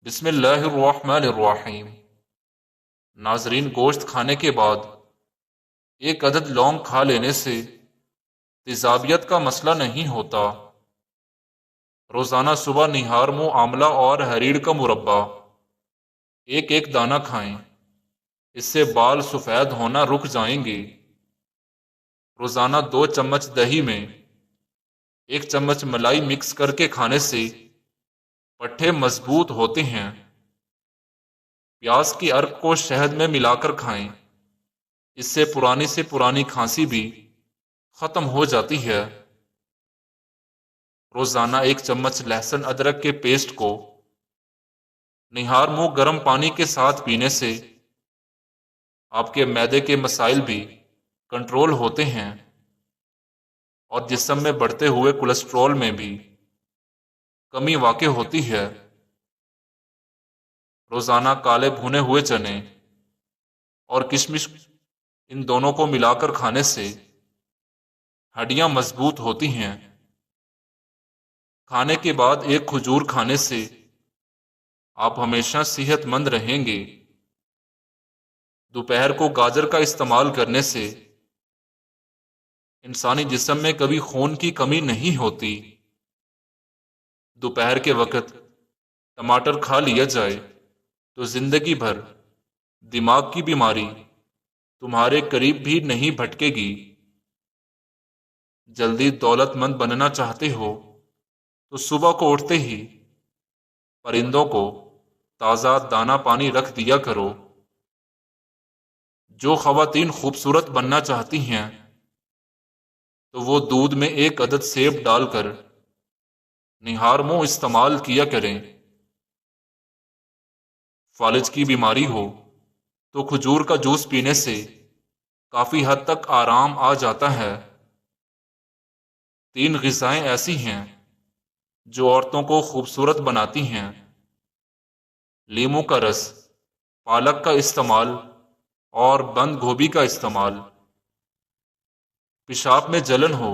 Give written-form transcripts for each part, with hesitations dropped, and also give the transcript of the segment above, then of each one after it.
بسم اللہ الرحمن الرحیم۔ ناظرین، گوشت کھانے کے بعد ایک عدد لونگ کھا لینے سے تیزابیت کا مسئلہ نہیں ہوتا۔ روزانہ صبح نہار منہ آملہ اور ہریڑ کا مربع ایک ایک دانہ کھائیں، اس سے بال سفید ہونا رک جائیں گے۔ روزانہ 2 چمچ دہی میں 1 چمچ ملائی مکس کر کے کھانے سے پٹھے مضبوط ہوتے ہیں۔ پیاز کی ارک کو شہد میں ملا کر کھائیں، اس سے پرانی کھانسی بھی ختم ہو جاتی ہے۔ روزانہ 1 چمچ لہسن ادرک کے پیسٹ کو نہار منہ گرم پانی کے ساتھ پینے سے آپ کے معدے کے مسائل بھی کنٹرول ہوتے ہیں اور جسم میں بڑھتے ہوئے کولیسٹرول میں بھی کمی واقع ہوتی ہے۔ روزانہ کالے بھنے ہوئے چنے اور کشمش ان دونوں کو ملا کر کھانے سے ہڈیاں مضبوط ہوتی ہیں۔ کھانے کے بعد 1 کھجور کھانے سے آپ ہمیشہ صحت مند رہیں گے۔ دوپہر کو گاجر کا استعمال کرنے سے انسانی جسم میں کبھی خون کی کمی نہیں ہوتی۔ دوپہر کے وقت ٹماٹر کھا لیا جائے تو زندگی بھر دماغ کی بیماری تمہارے قریب بھی نہیں بھٹکے گی۔ جلدی دولت مند بننا چاہتے ہو تو صبح کو اٹھتے ہی پرندوں کو تازہ دانہ پانی رکھ دیا کرو۔ جو خواتین خوبصورت بننا چاہتی ہیں تو وہ دودھ میں 1 عدد سیب ڈال کر نہار منہ استعمال کیا کریں۔ فالج کی بیماری ہو تو کھجور کا جوس پینے سے کافی حد تک آرام آ جاتا ہے۔ 3 غذائیں ایسی ہیں جو عورتوں کو خوبصورت بناتی ہیں: لیموں کا رس، پالک کا استعمال اور بند گوبھی کا استعمال۔ پیشاب میں جلن ہو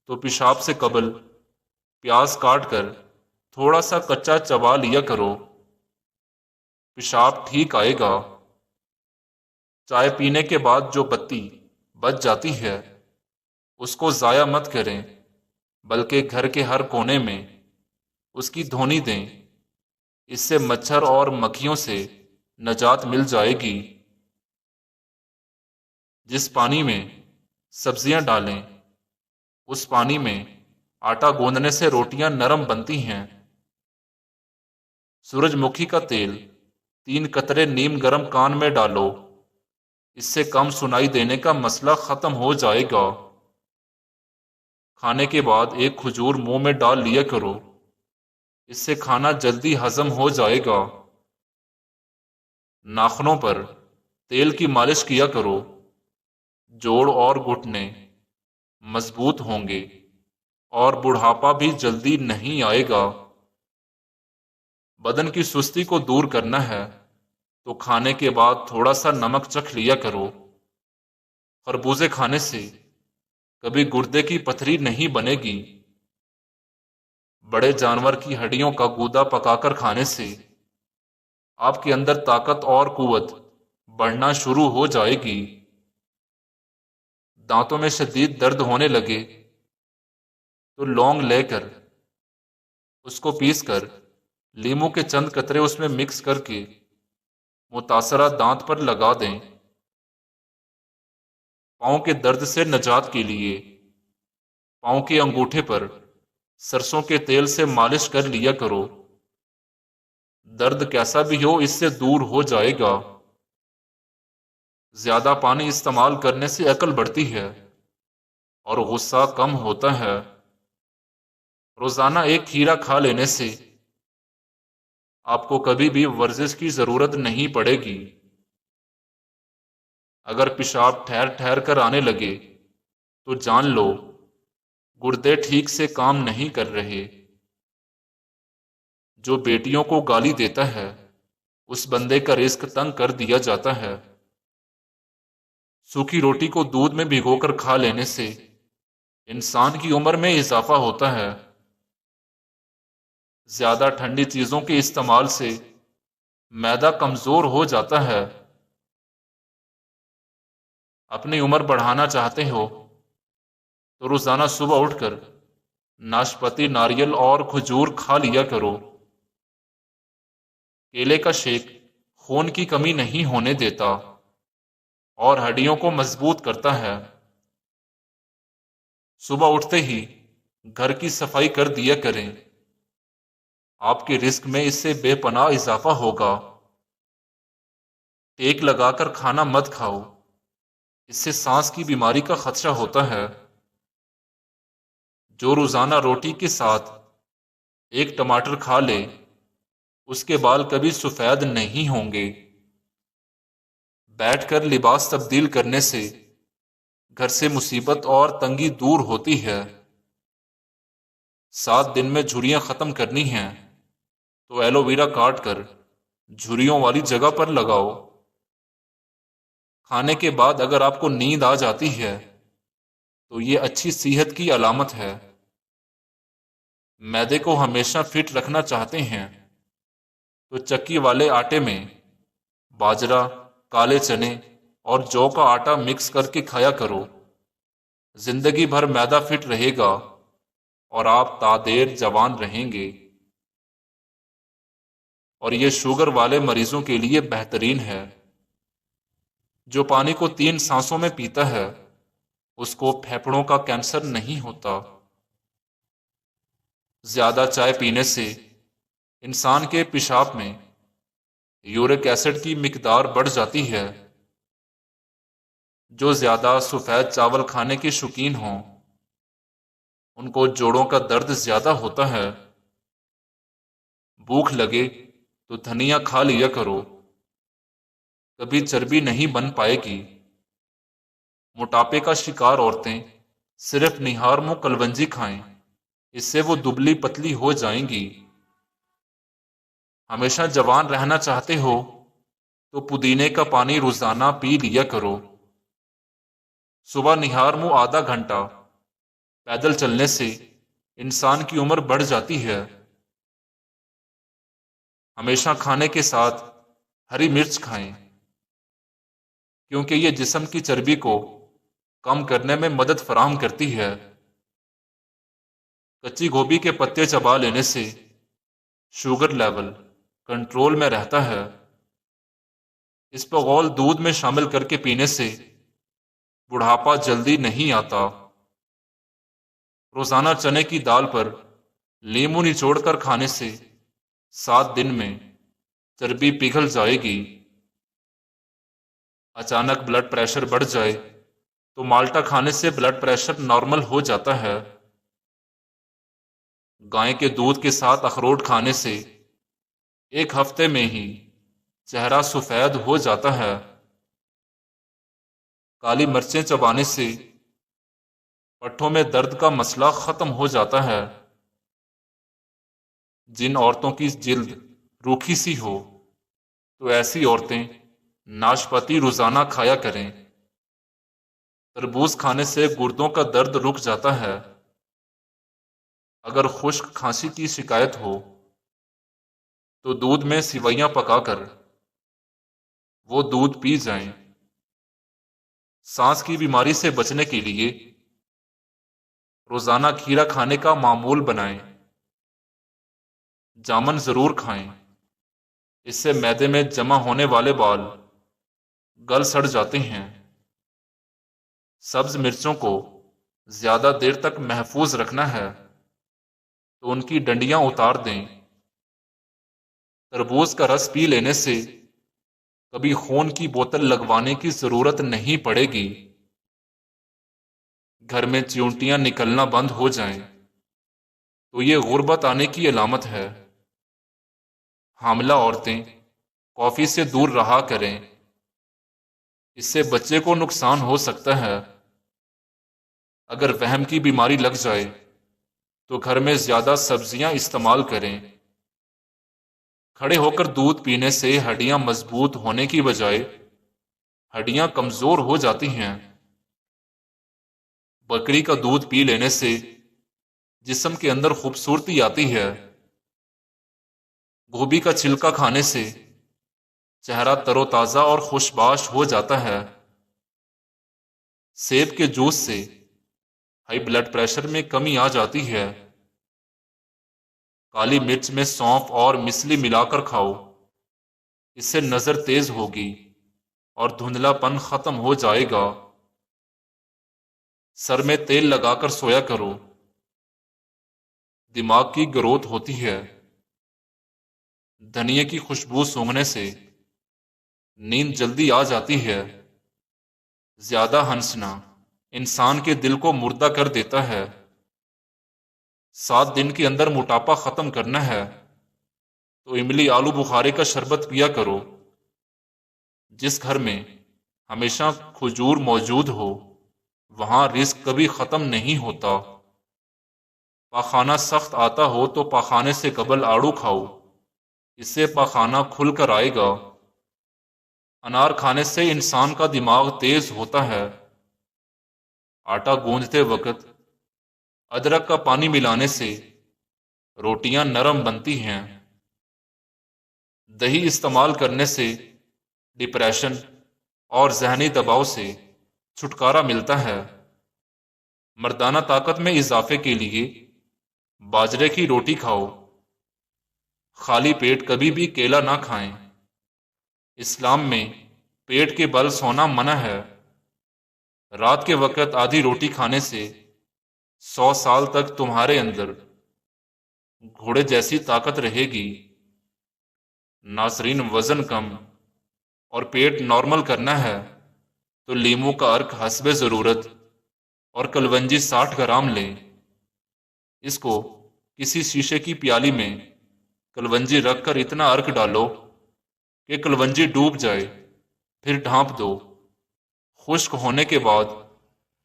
تو پیشاب سے قبل پیاز کاٹ کر تھوڑا سا کچا چبا لیا کرو، پیشاب ٹھیک آئے گا۔ چائے پینے کے بعد جو بتی بچ جاتی ہے اس کو ضائع مت کریں، بلکہ گھر کے ہر کونے میں اس کی دھونی دیں، اس سے مچھر اور مکھیوں سے نجات مل جائے گی۔ جس پانی میں سبزیاں ڈالیں اس پانی میں آٹا گوندنے سے روٹیاں نرم بنتی ہیں۔ سورج مکھی کا تیل 3 قطرے نیم گرم کان میں ڈالو، اس سے کم سنائی دینے کا مسئلہ ختم ہو جائے گا۔ کھانے کے بعد 1 کھجور منہ میں ڈال لیا کرو، اس سے کھانا جلدی ہضم ہو جائے گا۔ ناخنوں پر تیل کی مالش کیا کرو، جوڑ اور گھٹنے مضبوط ہوں گے اور بڑھاپا بھی جلدی نہیں آئے گا۔ بدن کی سستی کو دور کرنا ہے تو کھانے کے بعد تھوڑا سا نمک چکھ لیا کرو۔ خربوزے کھانے سے کبھی گردے کی پتھری نہیں بنے گی۔ بڑے جانور کی ہڈیوں کا گودا پکا کر کھانے سے آپ کے اندر طاقت اور قوت بڑھنا شروع ہو جائے گی۔ دانتوں میں شدید درد ہونے لگے تو لونگ لے کر اس کو پیس کر لیموں کے چند قطرے اس میں مکس کر کے متاثرہ دانت پر لگا دیں۔ پاؤں کے درد سے نجات کے لیے پاؤں کے انگوٹھے پر سرسوں کے تیل سے مالش کر لیا کرو، درد کیسا بھی ہو اس سے دور ہو جائے گا۔ زیادہ پانی استعمال کرنے سے عقل بڑھتی ہے اور غصہ کم ہوتا ہے۔ روزانہ 1 کھیرا کھا لینے سے آپ کو کبھی بھی ورزش کی ضرورت نہیں پڑے گی۔ اگر پیشاب ٹھہر ٹھہر کر آنے لگے تو جان لو گردے ٹھیک سے کام نہیں کر رہے۔ جو بیٹیوں کو گالی دیتا ہے اس بندے کا رزق تنگ کر دیا جاتا ہے۔ سوکھی روٹی کو دودھ میں بھگو کر کھا لینے سے انسان کی عمر میں اضافہ ہوتا ہے۔ زیادہ ٹھنڈی چیزوں کے استعمال سے معدہ کمزور ہو جاتا ہے۔ اپنی عمر بڑھانا چاہتے ہو تو روزانہ صبح اٹھ کر ناشپاتی، ناریل اور کھجور کھا لیا کرو۔ کیلے کا شیک خون کی کمی نہیں ہونے دیتا اور ہڈیوں کو مضبوط کرتا ہے۔ صبح اٹھتے ہی گھر کی صفائی کر دیا کریں، آپ کے رزق میں اس سے بے پناہ اضافہ ہوگا۔ ٹیک لگا کر کھانا مت کھاؤ، اس سے سانس کی بیماری کا خدشہ ہوتا ہے۔ جو روزانہ روٹی کے ساتھ ایک ٹماٹر کھا لے اس کے بال کبھی سفید نہیں ہوں گے۔ بیٹھ کر لباس تبدیل کرنے سے گھر سے مصیبت اور تنگی دور ہوتی ہے۔ 7 دن میں جھریاں ختم کرنی ہیں تو ایلو ویرا کاٹ کر جھریوں والی جگہ پر لگاؤ۔ کھانے کے بعد اگر آپ کو نیند آ جاتی ہے تو یہ اچھی صحت کی علامت ہے۔ معدے کو ہمیشہ فٹ رکھنا چاہتے ہیں تو چکی والے آٹے میں باجرہ، کالے چنے اور جو کا آٹا مکس کر کے کھایا کرو۔ زندگی بھر معدہ فٹ رہے گا اور آپ تادیر جوان رہیں گے۔ اور یہ شوگر والے مریضوں کے لیے بہترین ہے۔ جو پانی کو 3 سانسوں میں پیتا ہے اس کو پھیپھڑوں کا کینسر نہیں ہوتا۔ زیادہ چائے پینے سے انسان کے پیشاب میں یورک ایسڈ کی مقدار بڑھ جاتی ہے۔ جو زیادہ سفید چاول کھانے کے شوقین ہوں ان کو جوڑوں کا درد زیادہ ہوتا ہے۔ بھوک لگے تو دھنیا کھا لیا کرو، کبھی چربی نہیں بن پائے گی۔ موٹاپے کا شکار عورتیں صرف نہار منہ کلونجی کھائیں، اس سے وہ دبلی پتلی ہو جائیں گی۔ ہمیشہ جوان رہنا چاہتے ہو تو پودینے کا پانی روزانہ پی لیا کرو۔ صبح نہار منہ آدھا گھنٹہ پیدل چلنے سے انسان کی عمر بڑھ جاتی ہے۔ ہمیشہ کھانے کے ساتھ ہری مرچ کھائیں کیونکہ یہ جسم کی چربی کو کم کرنے میں مدد فراہم کرتی ہے۔ کچی گوبھی کے پتے چبا لینے سے شوگر لیول کنٹرول میں رہتا ہے۔ اسپغول دودھ میں شامل کر کے پینے سے بڑھاپا جلدی نہیں آتا۔ روزانہ چنے کی دال پر لیموں نچوڑ کر کھانے سے 7 دن میں چربی پگھل جائے گی۔ اچانک بلڈ پریشر بڑھ جائے تو مالٹا کھانے سے بلڈ پریشر نارمل ہو جاتا ہے۔ گائے کے دودھ کے ساتھ اخروٹ کھانے سے 1 ہفتے میں ہی چہرہ سفید ہو جاتا ہے۔ کالی مرچیں چبانے سے پٹھوں میں درد کا مسئلہ ختم ہو جاتا ہے۔ جن عورتوں کی جلد روکھی سی ہو تو ایسی عورتیں ناشپاتی روزانہ کھایا کریں۔ تربوز کھانے سے گردوں کا درد رک جاتا ہے۔ اگر خشک کھانسی کی شکایت ہو تو دودھ میں سوئیاں پکا کر وہ دودھ پی جائیں۔ سانس کی بیماری سے بچنے کے لیے روزانہ کھیرا کھانے کا معمول بنائیں۔ جامن ضرور کھائیں، اس سے معدے میں جمع ہونے والے بال گل سڑ جاتے ہیں۔ سبز مرچوں کو زیادہ دیر تک محفوظ رکھنا ہے تو ان کی ڈنڈیاں اتار دیں۔ تربوز کا رس پی لینے سے کبھی خون کی بوتل لگوانے کی ضرورت نہیں پڑے گی۔ گھر میں چیونٹیاں نکلنا بند ہو جائیں تو یہ غربت آنے کی علامت ہے۔ حاملہ عورتیں کافی سے دور رہا کریں، اس سے بچے کو نقصان ہو سکتا ہے۔ اگر وہم کی بیماری لگ جائے تو گھر میں زیادہ سبزیاں استعمال کریں۔ کھڑے ہو کر دودھ پینے سے ہڈیاں مضبوط ہونے کی بجائے ہڈیاں کمزور ہو جاتی ہیں۔ بکری کا دودھ پی لینے سے جسم کے اندر خوبصورتی آتی ہے۔ گوبھی کا چھلکا کھانے سے چہرہ تر و تازہ اور خوشباش ہو جاتا ہے۔ سیب کے جوس سے ہائی بلڈ پریشر میں کمی آ جاتی ہے۔ کالی مرچ میں سونف اور مسلی ملا کر کھاؤ، اس سے نظر تیز ہوگی اور دھندلا پن ختم ہو جائے گا۔ سر میں تیل لگا کر سویا کرو، دماغ کی گروتھ ہوتی ہے۔ دھنیے کی خوشبو سونگھنے سے نیند جلدی آ جاتی ہے۔ زیادہ ہنسنا انسان کے دل کو مردہ کر دیتا ہے۔ 7 دن کے اندر موٹاپا ختم کرنا ہے تو املی آلو بخارے کا شربت پیا کرو۔ جس گھر میں ہمیشہ کھجور موجود ہو وہاں رزق کبھی ختم نہیں ہوتا۔ پاخانہ سخت آتا ہو تو پاخانے سے قبل آڑو کھاؤ، اس سے پاخانہ کھل کر آئے گا۔ انار کھانے سے انسان کا دماغ تیز ہوتا ہے۔ آٹا گوندھتے وقت ادرک کا پانی ملانے سے روٹیاں نرم بنتی ہیں۔ دہی استعمال کرنے سے ڈپریشن اور ذہنی دباؤ سے چھٹکارا ملتا ہے۔ مردانہ طاقت میں اضافے کے لیے باجرے کی روٹی کھاؤ۔ خالی پیٹ کبھی بھی کیلا نہ کھائیں۔ اسلام میں پیٹ کے بل سونا منع ہے۔ رات کے وقت آدھی روٹی کھانے سے 100 سال تک تمہارے اندر گھوڑے جیسی طاقت رہے گی۔ ناظرین، وزن کم اور پیٹ نارمل کرنا ہے تو لیموں کا عرق حسب ضرورت اور کلونجی 60 گرام لیں۔ اس کو کسی شیشے کی پیالی میں کلونجی رکھ کر اتنا عرق ڈالو کہ کلونجی ڈوب جائے، پھر ڈھانپ دو۔ خشک ہونے کے بعد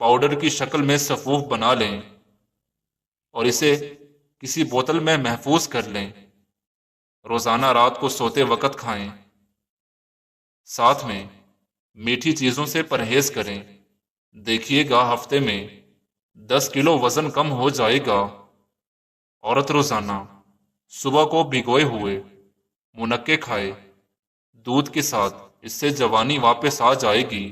پاؤڈر کی شکل میں سفوف بنا لیں اور اسے کسی بوتل میں محفوظ کر لیں۔ روزانہ رات کو سوتے وقت کھائیں۔ ساتھ میں میٹھی چیزوں سے پرہیز کریں۔ دیکھیے گا ہفتے میں 10 کلو وزن کم ہو جائے گا۔ عورت روزانہ صبح کو بھگوئے ہوئے منقے کھائے دودھ کے ساتھ، اس سے جوانی واپس آ جائے گی۔